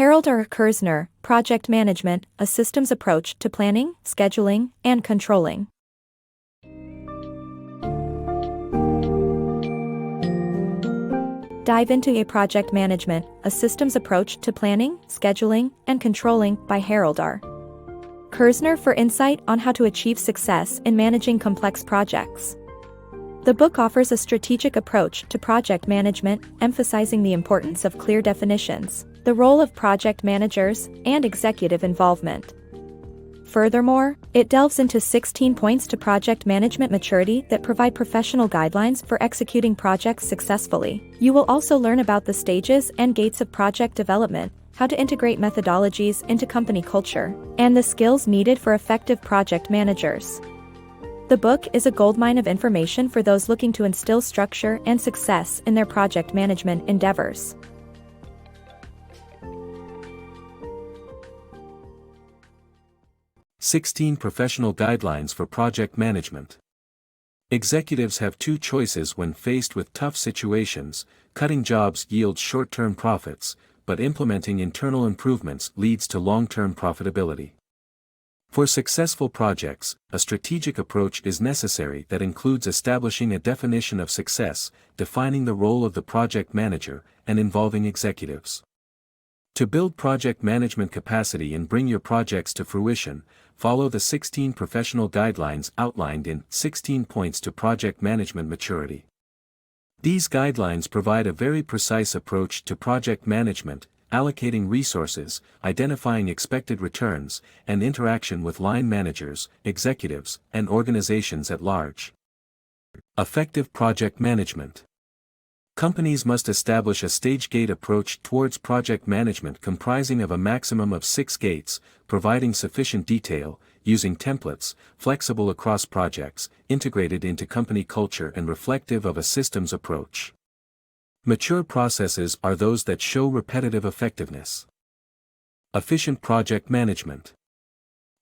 HaroldRKerzner, Project Management, a systems approach to planning, scheduling, and controlling. Dive into a project management, a systems approach to planning, scheduling, and controlling by Harold R. Kerzner for insight on how to achieve success in managing complex projects. The book offers a strategic approach to project management, emphasizing the importance of clear definitions, the role of project managers, and executive involvement. Furthermore, it delves into 16 points to project management maturity that provide professional guidelines for executing projects successfully. You will also learn about the stages and gates of project development, how to integrate methodologies into company culture, and the skills needed for effective project managers. The book is a goldmine of information for those looking to instill structure and success in their project management endeavors. "16 Professional Guidelines for Project Management." Executives have two choices when faced with tough situations: cutting jobs yields short-term profits, but implementing internal improvements leads to long-term profitability. For successful projects, a strategic approach is necessary that includes establishing a definition of success, defining the role of the project manager, and involving executives. To build project management capacity and bring your projects to fruition, follow the 16 professional guidelines outlined in 16 Points to Project Management Maturity. These guidelines provide a very precise approach to project management, allocating resources, identifying expected returns, and interaction with line managers, executives, and organizations at large. Effective project management. Companies must establish a stage-gate approach towards project management comprising of a maximum of 6 gates, providing sufficient detail, using templates, flexible across projects, integrated into company culture and reflective of a systems approach. Mature processes are those that show repetitive effectiveness. Efficient project management.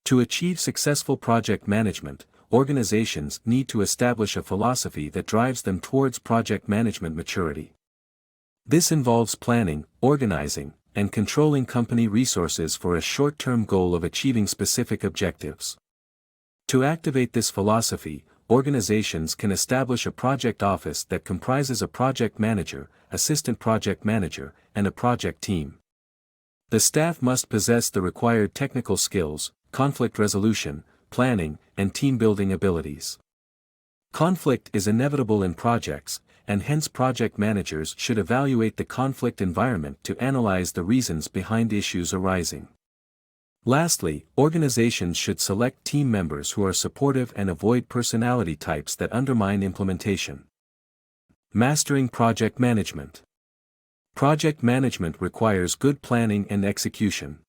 To achieve successful project management, organizations need to establish a philosophy that drives them towards project management maturity. This involves planning, organizing, and controlling company resources for a short-term goal of achieving specific objectives. To activate this philosophy, organizations can establish a project office that comprises a project manager, assistant project manager, and a project team. The staff must possess the required technical skills, conflict resolution, planning, and team-building abilities. Conflict is inevitable in projects, and hence project managers should evaluate the conflict environment to analyze the reasons behind issues arising. Lastly, organizations should select team members who are supportive and avoid personality types that undermine implementation. Mastering project management. Project management requires good planning and execution.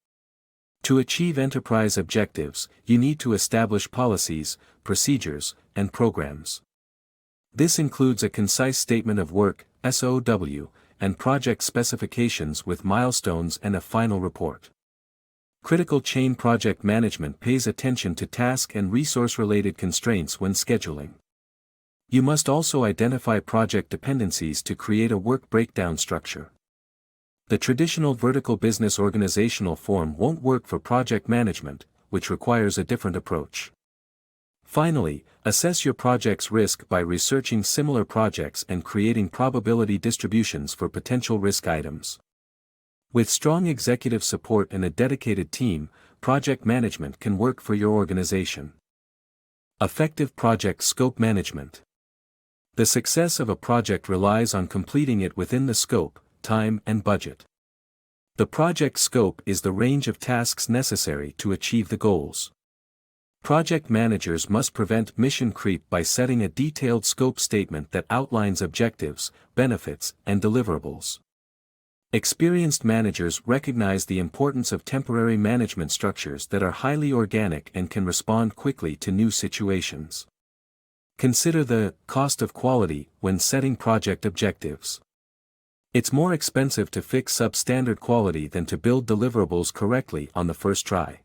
To achieve enterprise objectives, you need to establish policies, procedures, and programs. This includes a concise statement of work, SOW, and project specifications with milestones and a final report. Critical chain project management pays attention to task and resource-related constraints when scheduling. You must also identify project dependencies to create a work breakdown structure. The traditional vertical business organizational form won't work for project management, which requires a different approach. Finally, assess your project's risk by researching similar projects and creating probability distributions for potential risk items. With strong executive support and a dedicated team, project management can work for your organization. Effective project scope management. The success of a project relies on completing it within the scope, time, and budget. The project scope is the range of tasks necessary to achieve the goals. Project managers must prevent mission creep by setting a detailed scope statement that outlines objectives, benefits, and deliverables. Experienced managers recognize the importance of temporary management structures that are highly organic and can respond quickly to new situations. Consider the cost of quality when setting project objectives. It's more expensive to fix substandard quality than to build deliverables correctly on the first try.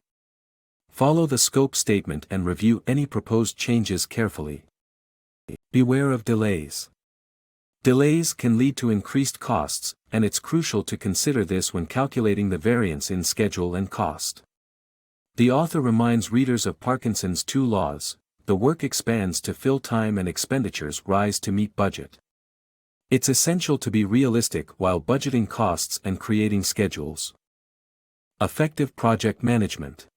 Follow the scope statement and review any proposed changes carefully. Beware of delays. Delays can lead to increased costs, and it's crucial to consider this when calculating the variance in schedule and cost. The author reminds readers of Parkinson's two laws: the work expands to fill time and expenditures rise to meet budget. It's essential to be realistic while budgeting costs and creating schedules. Effective project management.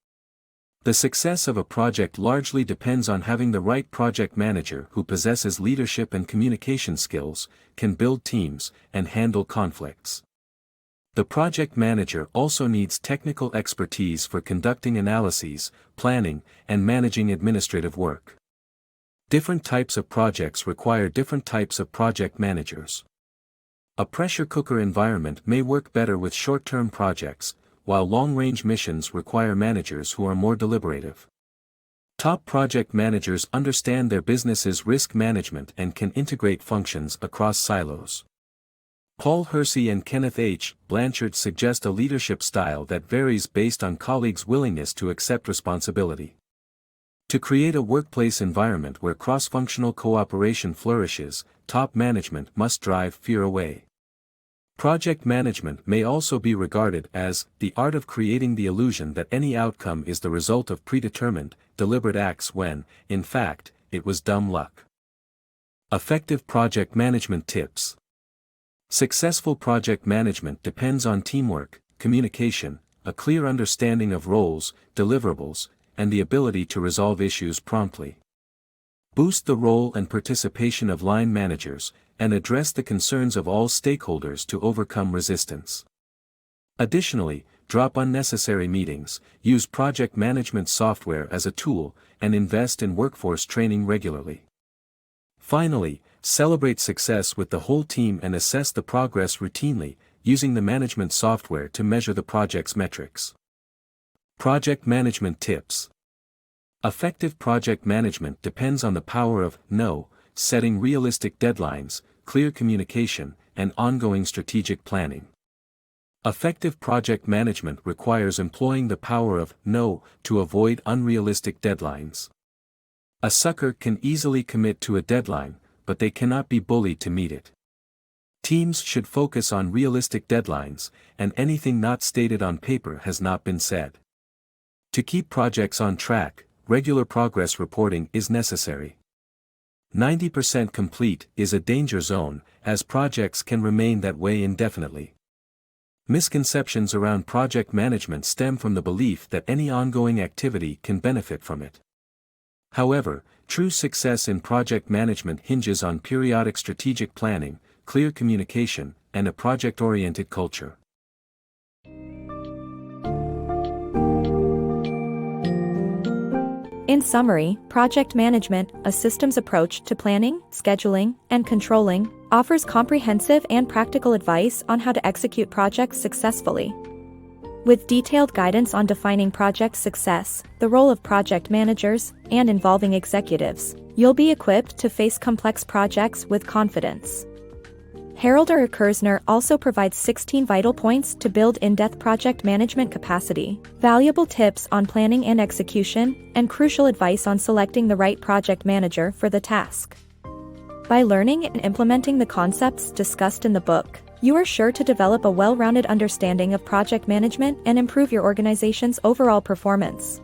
The success of a project largely depends on having the right project manager who possesses leadership and communication skills, can build teams, and handle conflicts. The project manager also needs technical expertise for conducting analyses, planning, and managing administrative work. Different types of projects require different types of project managers. A pressure cooker environment may work better with short-term projects, while long-range missions require managers who are more deliberative. Top project managers understand their business's risk management and can integrate functions across silos. Paul Hersey and Kenneth H. Blanchard suggest a leadership style that varies based on colleagues' willingness to accept responsibility. To create a workplace environment where cross-functional cooperation flourishes, top management must drive fear away. Project management may also be regarded as the art of creating the illusion that any outcome is the result of predetermined, deliberate acts when, in fact, it was dumb luck. Effective project management tips. Successful project management depends on teamwork, communication, a clear understanding of roles, deliverables, and the ability to resolve issues promptly. Boost the role and participation of line managers, and address the concerns of all stakeholders to overcome resistance. Additionally, drop unnecessary meetings, use project management software as a tool, and invest in workforce training regularly. Finally, celebrate success with the whole team and assess the progress routinely, using the management software to measure the project's metrics. Project management tips. Effective project management depends on the power of no, setting realistic deadlines, clear communication, and ongoing strategic planning. Effective project management requires employing the power of no to avoid unrealistic deadlines. A sucker can easily commit to a deadline, but they cannot be bullied to meet it. Teams should focus on realistic deadlines, and anything not stated on paper has not been said. To keep projects on track, regular progress reporting is necessary. 90% complete is a danger zone, as projects can remain that way indefinitely. Misconceptions around project management stem from the belief that any ongoing activity can benefit from it. However, true success in project management hinges on periodic strategic planning, clear communication, and a project-oriented culture. In summary, project management, a systems approach to planning, scheduling, and controlling, offers comprehensive and practical advice on how to execute projects successfully. With detailed guidance on defining project success, the role of project managers, and involving executives, you'll be equipped to face complex projects with confidence. HaroldRKerzner also provides 16 vital points to build in-depth project management capacity, valuable tips on planning and execution, and crucial advice on selecting the right project manager for the task. By learning and implementing the concepts discussed in the book, you are sure to develop a well-rounded understanding of project management and improve your organization's overall performance.